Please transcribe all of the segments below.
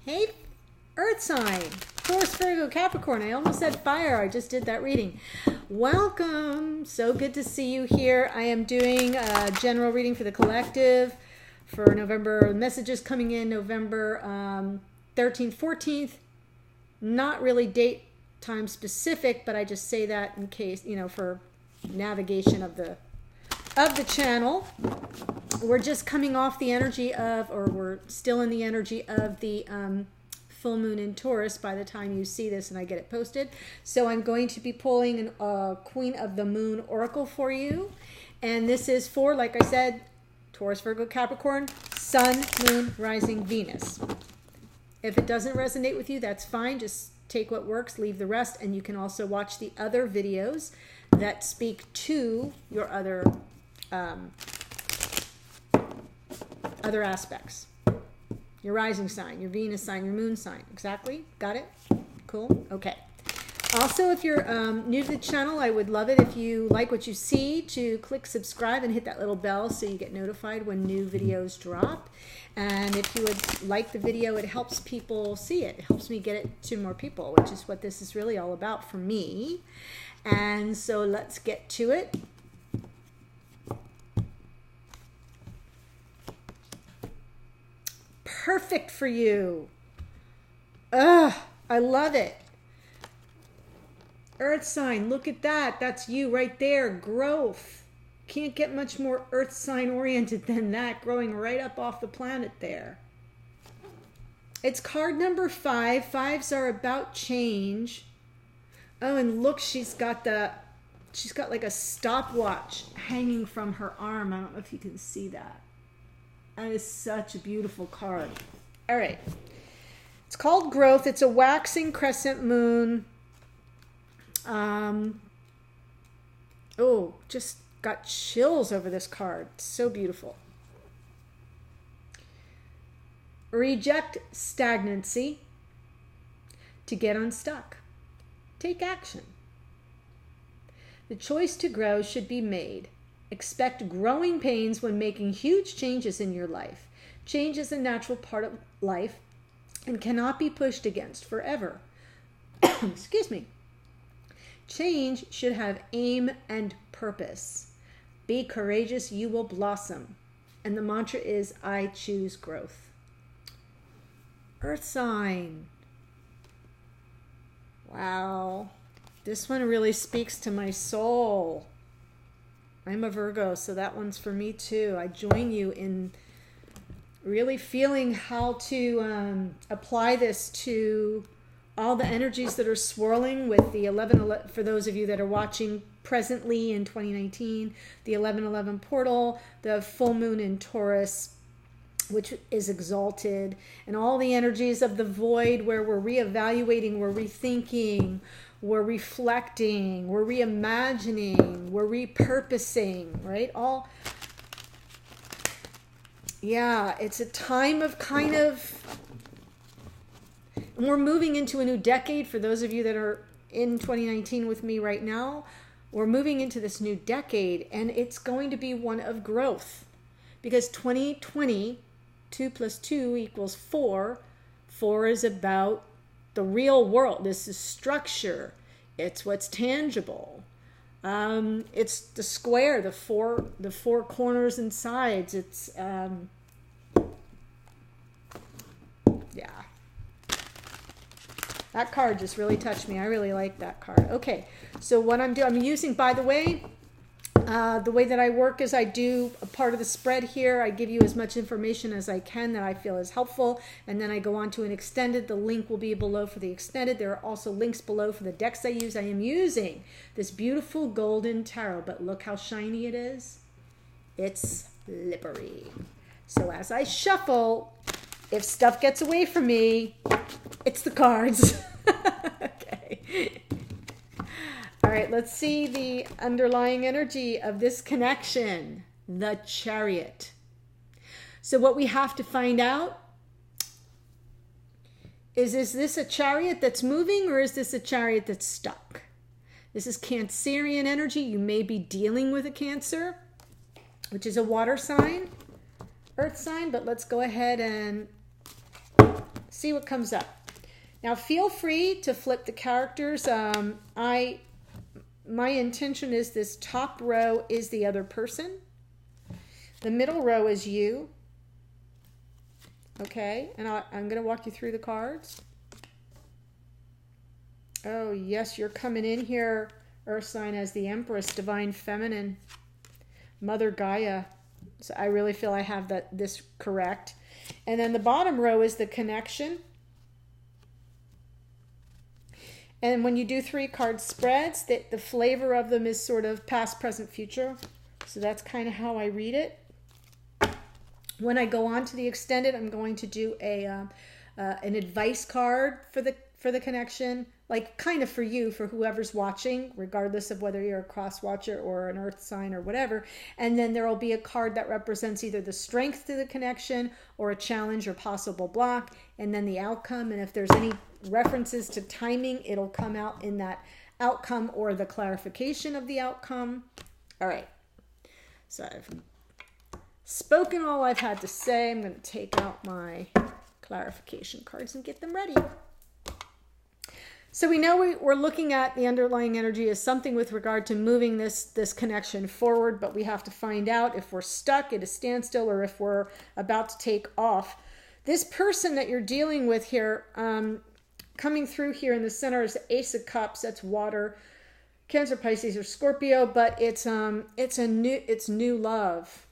Hey, Earth sign, Taurus Virgo Capricorn. I almost said fire. I just did that reading. Welcome. So good to see you here. I am doing a general reading for the collective for November. Messages coming in November 13th, 14th. Not really date time specific, but I just say that in case, you know, for navigation of the channel. We're just coming off the energy of, or we're still in the energy of the full moon in Taurus by the time you see this and I get it posted. So I'm going to be pulling a Queen of the Moon Oracle for you. And this is for, like I said, Taurus, Virgo, Capricorn, Sun, Moon, Rising, Venus. If it doesn't resonate with you, that's fine. Just take what works, leave the rest. And you can also watch the other videos that speak to your other aspects. Your rising sign, your Venus sign, your moon sign. Exactly. Got it? Cool. Okay. Also, if you're new to the channel, I would love it if you like what you see to click subscribe and hit that little bell so you get notified when new videos drop. And if you would like the video, it helps people see it. It helps me get it to more people, which is what this is really all about for me. And so let's get to it. Perfect for you. Ugh, I love it. Earth sign, look at that. That's you right there. Growth. Can't get much more earth sign oriented than that, growing right up off the planet there. It's card number 5. Fives are about change. Oh, and look, she's got like a stopwatch hanging from her arm. I don't know if you can see that. That is such a beautiful card. All right. It's called Growth. It's a waxing crescent moon. Oh, just got chills over this card. So beautiful. Reject stagnancy to get unstuck. Take action. The choice to grow should be made. Expect growing pains when making huge changes in your life. Change is a natural part of life and cannot be pushed against forever. Excuse me. Change should have aim and purpose. Be courageous, you will blossom. And the mantra is, I choose growth. Earth sign. Wow. This one really speaks to my soul. I'm a Virgo, so that one's for me too. I join you in really feeling how to apply this to all the energies that are swirling with the 11, for those of you that are watching presently in 2019, the 11/11 portal, the full moon in Taurus, which is exalted, and all the energies of the void where we're reevaluating, we're rethinking, we're reflecting, we're reimagining, we're repurposing, right? All, yeah, it's a time of kind of, and we're moving into a new decade. For those of you that are in 2019 with me right now, we're moving into this new decade, and it's going to be one of growth, because 2020, 2 + 2 = 4. 4 is about the real world. This is structure. It's what's tangible. It's the square, the four corners and sides. It's yeah. That card just really touched me. I really like that card. Okay, so what I'm using, by the way that I work is I do a part of the spread here. I give you as much information as I can that I feel is helpful, and then I go on to an extended. The link will be below for the extended. There are also links below for the decks I use. I am using this beautiful golden tarot, but look how shiny it is. It's slippery. So as I shuffle, if stuff gets away from me, it's the cards. Okay. All right, let's see the underlying energy of this connection, the Chariot. So what we have to find out is this a chariot that's moving, or is this a chariot that's stuck? This is Cancerian energy. You may be dealing with a Cancer, which is a water sign, earth sign, but let's go ahead and see what comes up. Now feel free to flip the characters. My intention is this top row is the other person. The middle row is you. Okay, and I'm going to walk you through the cards. Oh, yes, you're coming in here, Earth sign, as the Empress, Divine Feminine, Mother Gaia. So I really feel I have this correct. And then the bottom row is the connection. And when you do 3-card spreads, the flavor of them is sort of past, present, future. So that's kind of how I read it. When I go on to the extended, I'm going to do an advice card for the connection, like kind of for you, for whoever's watching, regardless of whether you're a cross watcher or an earth sign or whatever. And then there will be a card that represents either the strength to the connection or a challenge or possible block, and then the outcome. And if there's any references to timing, it'll come out in that outcome or the clarification of the outcome. All right. So I've spoken all I've had to say. I'm going to take out my clarification cards and get them ready. So we know we're looking at the underlying energy as something with regard to moving this connection forward, but we have to find out if we're stuck at a standstill or if we're about to take off. This person that you're dealing with here, coming through here in the center is the Ace of Cups. That's water, Cancer, Pisces, or Scorpio, but it's new love.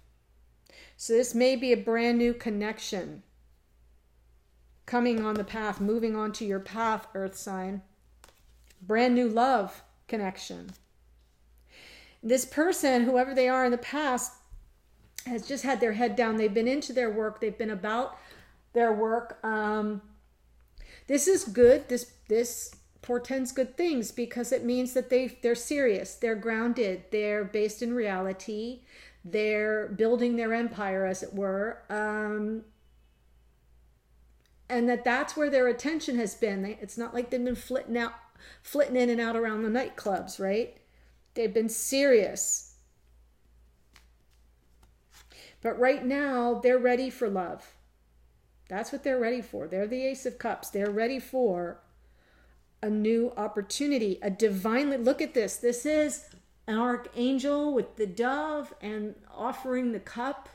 So this may be a brand new connection coming on the path, moving onto your path, Earth sign. Brand new love connection. This person, whoever they are in the past, has just had their head down. They've been into their work. They've been about their work. This is good. This portends good things because it means that they're serious. They're grounded. They're based in reality. They're building their empire, as it were. And that's where their attention has been. It's not like they've been flitting in and out around the nightclubs, right? They've been serious. But right now, they're ready for love. That's what they're ready for. They're the Ace of Cups. They're ready for a new opportunity, a divinely, look at this. This is an archangel with the dove and offering the cup.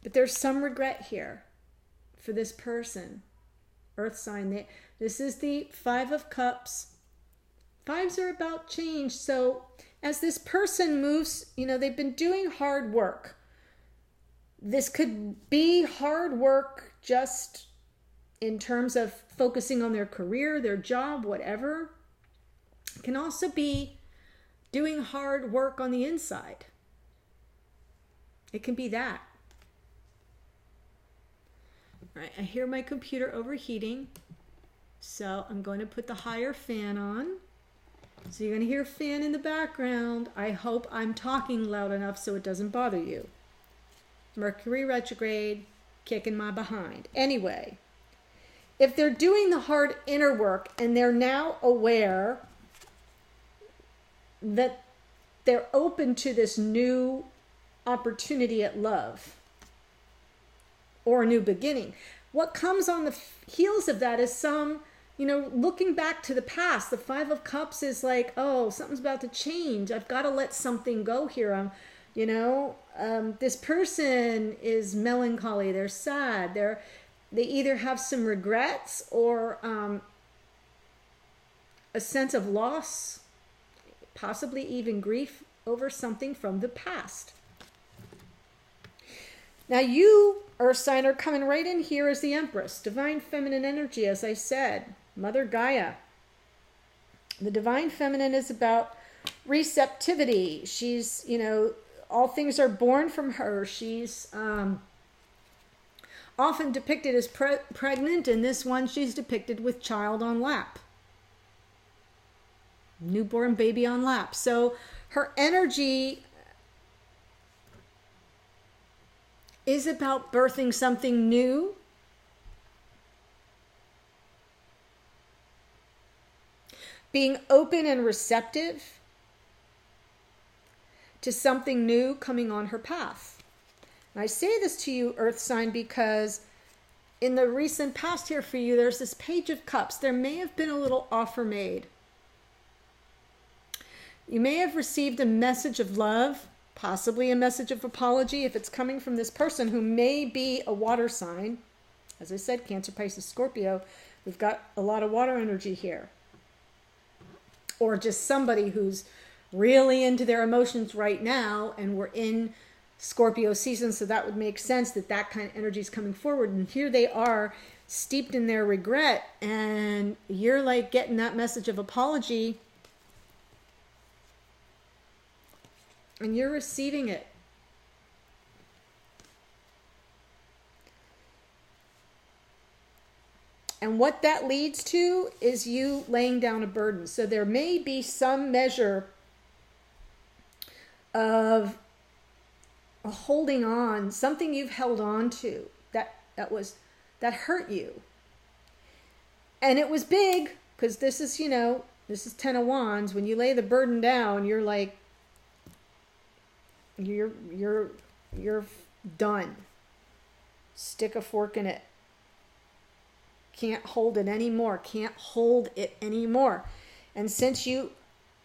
But there's some regret here for this person, Earth sign. This is the 5 of Cups. 5s are about change. So as this person moves, they've been doing hard work. This could be hard work just in terms of focusing on their career, their job, whatever. It can also be doing hard work on the inside. It can be that. All right, I hear my computer overheating, so I'm going to put the higher fan on. So you're going to hear a fan in the background. I hope I'm talking loud enough so it doesn't bother you. Mercury retrograde, kicking my behind. Anyway, if they're doing the hard inner work and they're now aware that they're open to this new opportunity at love or a new beginning, what comes on the heels of that is some, looking back to the past. The 5 of Cups is like, oh, something's about to change. I've got to let something go here. This person is melancholy. They're sad. They either have some regrets or a sense of loss, possibly even grief over something from the past. Now you, Earth sign, are coming right in here as the Empress. Divine Feminine energy, as I said. Mother Gaia. The Divine Feminine is about receptivity. She's, all things are born from her. She's often depicted as pregnant. In this one, she's depicted with child on lap. Newborn baby on lap. So her energy is about birthing something new. Being open and receptive. to something new coming on her path. And I say this to you, Earth sign, because in the recent past here for you, there's this Page of Cups. There may have been a little offer made. You may have received a message of love, possibly a message of apology if it's coming from this person who may be a water sign. As I said, Cancer, Pisces, Scorpio. We've got a lot of water energy here. Or just somebody who's really into their emotions right now, and we're in Scorpio season, so that would make sense that that kind of energy is coming forward. And here they are, steeped in their regret, and you're like getting that message of apology, and you're receiving it. And what that leads to is you laying down a burden. So there may be some measure of holding on, something you've held on to that hurt you. And it was big, because this is, you know, this is 10 of Wands. When you lay the burden down, you're like, you're done. Stick a fork in it. Can't hold it anymore. Can't hold it anymore. And since you,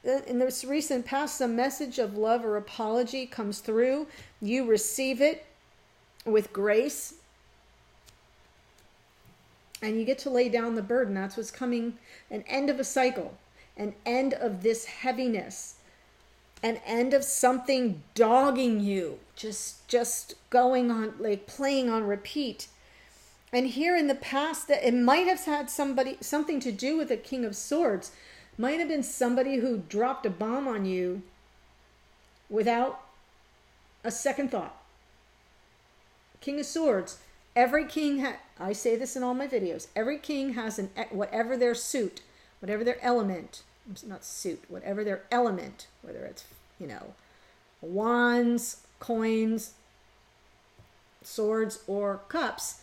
in this recent past, some message of love or apology comes through, you receive it with grace, and you get to lay down the burden. That's what's coming. An end of a cycle, an end of this heaviness, an end of something dogging you, just going on, like playing on repeat. And here in the past, that it might have had something to do with the King of Swords. Might have been somebody who dropped a bomb on you without a second thought. King of Swords. Every king, I say this in all my videos, every king has whatever their suit, whatever their element, not suit, whatever their element, whether it's, you know, wands, coins, swords, or cups,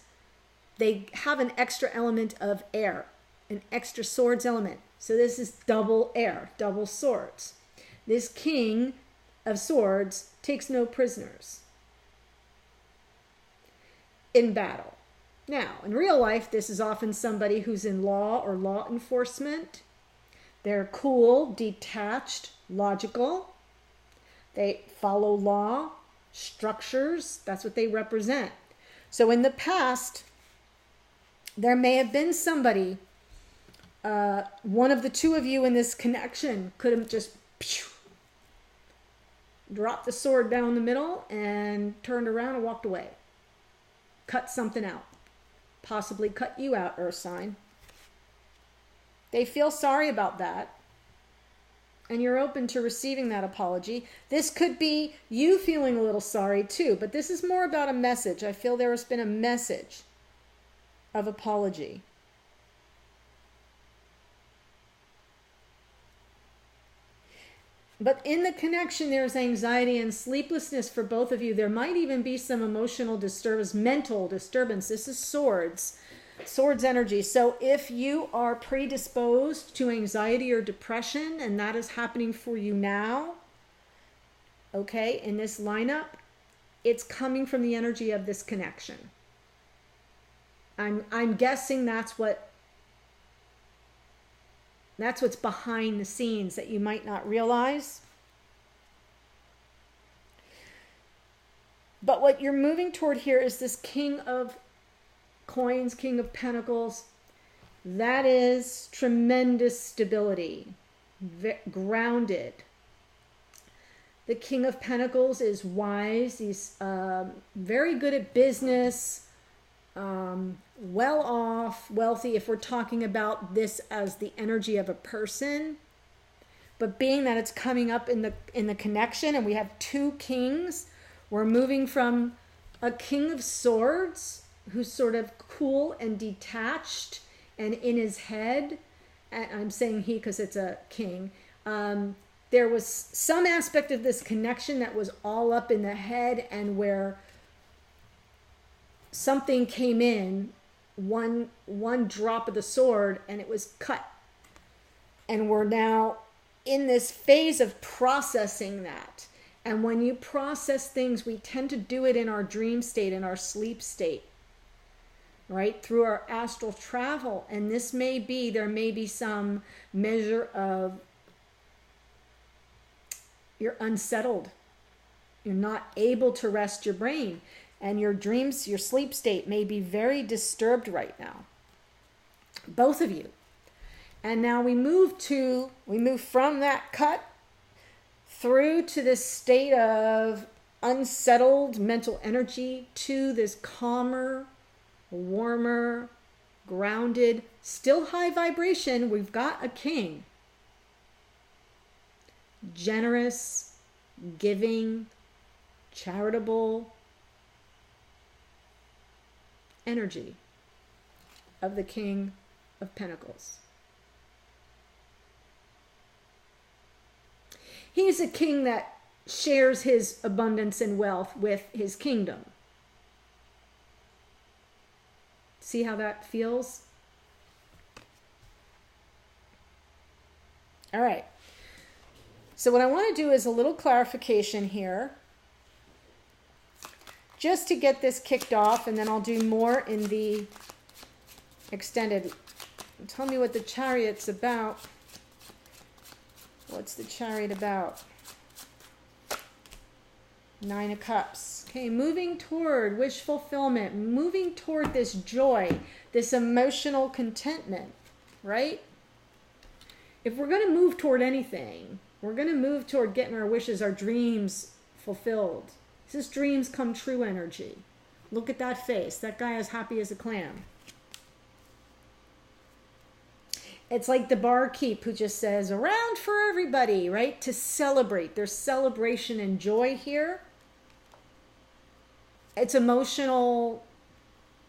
they have an extra element of air, an extra swords element. So this is double air, double swords. This King of Swords takes no prisoners in battle. Now, in real life, this is often somebody who's in law or law enforcement. They're cool, detached, logical. They follow law, structures. That's what they represent. So in the past, there may have been somebody, one of the two of you in this connection could have just dropped the sword down the middle and turned around and walked away. Cut something out. Possibly cut you out, Earth sign. They feel sorry about that. And you're open to receiving that apology. This could be you feeling a little sorry too, but this is more about a message. I feel there has been a message of apology. But in the connection, there's anxiety and sleeplessness for both of you. There might even be some emotional disturbance, mental disturbance. This is swords energy. So if you are predisposed to anxiety or depression, and that is happening for you now, okay, in this lineup, it's coming from the energy of this connection. I'm guessing that's what's behind the scenes that you might not realize. But what you're moving toward here is this King of Coins, King of Pentacles. That is tremendous stability, grounded. The King of Pentacles is wise. He's very good at business. Well off, wealthy, if we're talking about this as the energy of a person. But being that it's coming up in the connection, and we have two kings, we're moving from a King of Swords who's sort of cool and detached and in his head. And I'm saying he because it's a king. There was some aspect of this connection that was all up in the head, and where something came in, one drop of the sword, and it was cut. And we're now in this phase of processing that. And when you process things, we tend to do it in our dream state, in our sleep state, right? Through our astral travel. And this may be, there may be some measure of you're unsettled. You're not able to rest your brain. And your dreams, your sleep state may be very disturbed right now. Both of you. And now we move from that cut through to this state of unsettled mental energy to this calmer, warmer, grounded, still high vibration. We've got a king. Generous, giving, charitable energy of the King of Pentacles. He's a king that shares his abundance and wealth with his kingdom. See how that feels? All right. So what I want to do is a little clarification here, just to get this kicked off, and then I'll do more in the extended. Tell me what the Chariot's about. What's the Chariot about? 9 of Cups. Okay, moving toward wish fulfillment, moving toward this joy, this emotional contentment, right? If we're going to move toward anything, we're going to move toward getting our wishes, our dreams fulfilled. This is dreams come true energy. Look at that face. That guy is happy as a clam. It's like the barkeep who just says, around for everybody, right? To celebrate. There's celebration and joy here. It's emotional.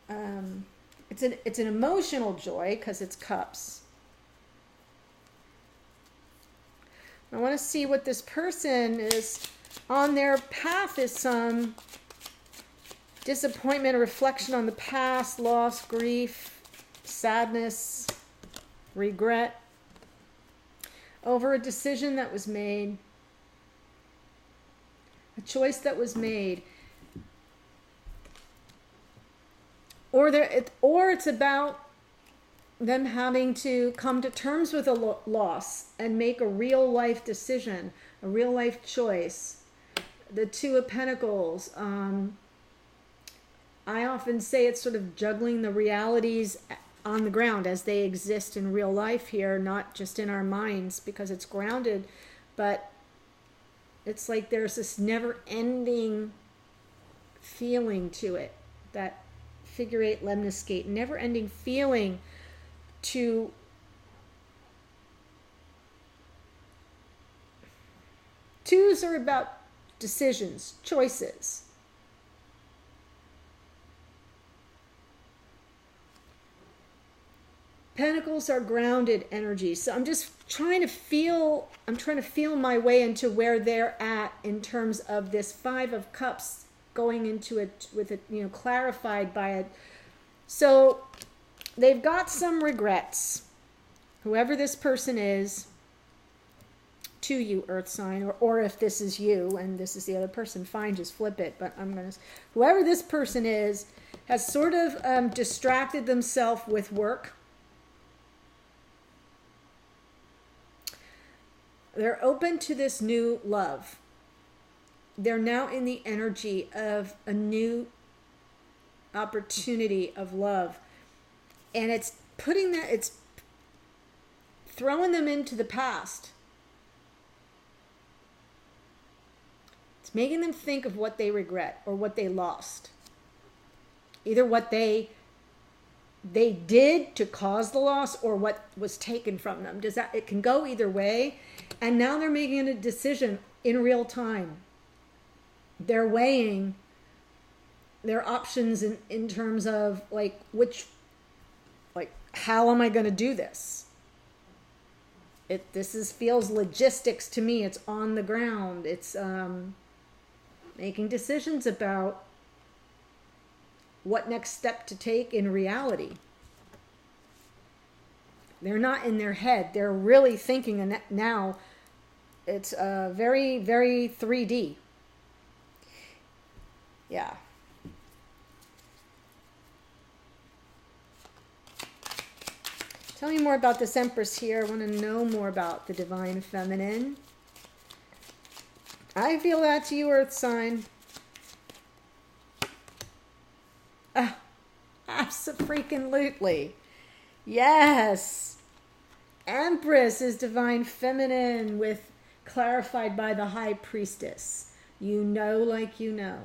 It's an emotional joy because it's cups. I want to see what this person is on their path. Is some disappointment, or reflection on the past, loss, grief, sadness, regret over a decision that was made, a choice that was made, or it's about them having to come to terms with a loss and make a real life decision, a real life choice. The Two of Pentacles. I often say it's sort of juggling the realities on the ground as they exist in real life here, not just in our minds because it's grounded, but it's like there's this never-ending feeling to it, that figure 8 lemniscate, never-ending feeling to twos are about decisions, choices. Pentacles are grounded energy. So I'm just trying to feel my way into where they're at in terms of this 5 of Cups going into it with it, clarified by it. So they've got some regrets. Whoever this person is, to you, Earth sign, or if this is you and this is the other person, fine, just flip it. But whoever this person is, has sort of distracted themselves with work. They're open to this new love. They're now in the energy of a new opportunity of love. And it's throwing them into the past. It's making them think of what they regret or what they lost. Either what they did to cause the loss or what was taken from them. It can go either way. And now they're making a decision in real time. They're weighing their options in terms of how am I going to do this? Feels logistics to me. It's on the ground. It's making decisions about what next step to take in reality. They're not in their head. They're really thinking, and now it's very, very 3D. Yeah. Tell me more about this Empress here. I want to know more about the Divine Feminine. I feel that to you, Earth sign. Abso-freaking-lutely. Yes. Empress is Divine Feminine with clarified by the High Priestess. You know like you know.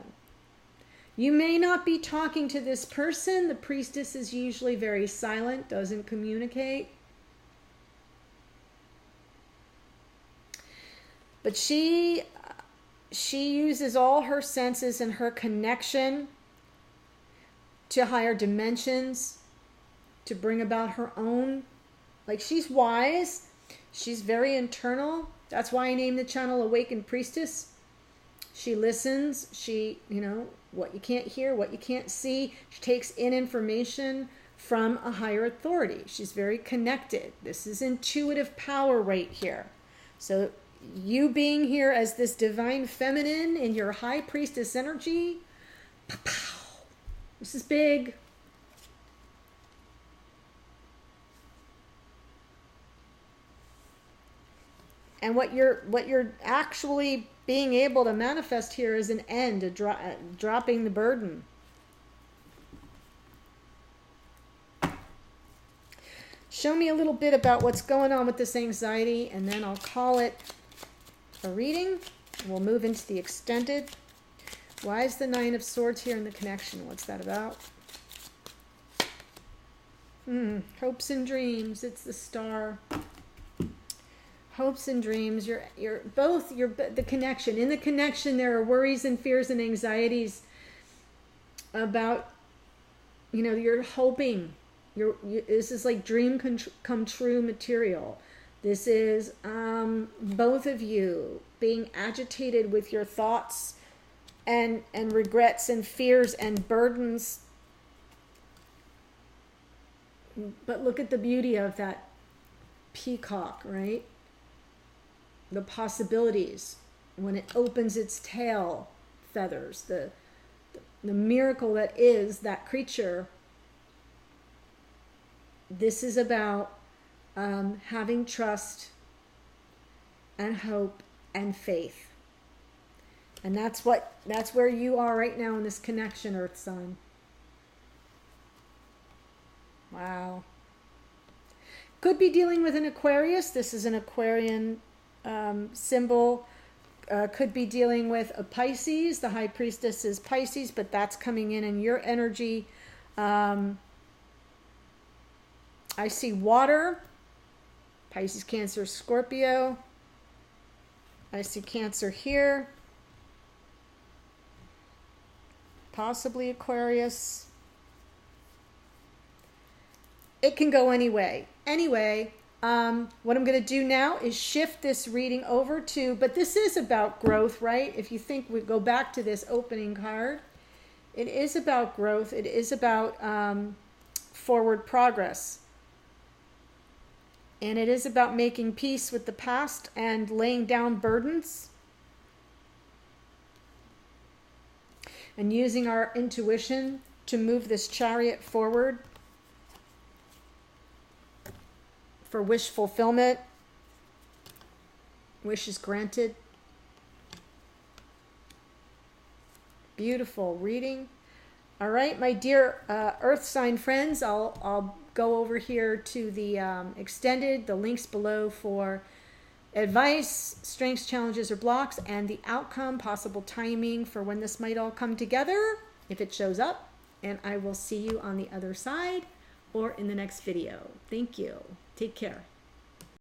You may not be talking to this person. The Priestess is usually very silent, doesn't communicate. But she uses all her senses and her connection to higher dimensions to bring about her own. Like, she's wise. She's very internal. That's why I named the channel Awaken Priestess. She listens. She, you know, what you can't hear, what you can't see. She takes in information from a higher authority. She's very connected. This is intuitive power right here. So you being here as this Divine Feminine in your High Priestess energy, this is big. And what you're actually being able to manifest here is an end, dropping the burden. Show me a little bit about what's going on with this anxiety, and then I'll call it a reading. We'll move into the extended. Why is the Nine of Swords here in the connection? What's that about? Hopes and dreams. It's the Star. Hopes and dreams. You're the connection. In the connection, there are worries and fears and anxieties about, you know, you're hoping. This is like dream come true material. This is both of you being agitated with your thoughts and regrets and fears and burdens. But look at the beauty of that peacock, right? The possibilities when it opens its tail feathers, the miracle that is that creature. This is about having trust and hope and faith. And that's where you are right now in this connection, Earth Sun. Wow. Could be dealing with an Aquarius. This is an Aquarian symbol. Could be dealing with a Pisces. The High Priestess is Pisces, but that's coming in your energy. I see water. Pisces, Cancer, Scorpio. I see Cancer here. Possibly Aquarius. It can go any way. Anyway, what I'm going to do now is shift this reading over to, but this is about growth, right? If you think we go back to this opening card, it is about growth. It is about forward progress. And it is about making peace with the past and laying down burdens. And using our intuition to move this chariot forward for wish fulfillment. Wishes granted. Beautiful reading. All right, my dear Earth sign friends, I'll go over here to the extended, the links below for advice, strengths, challenges, or blocks, and the outcome, possible timing for when this might all come together, if it shows up. And I will see you on the other side or in the next video. Thank you. Take care.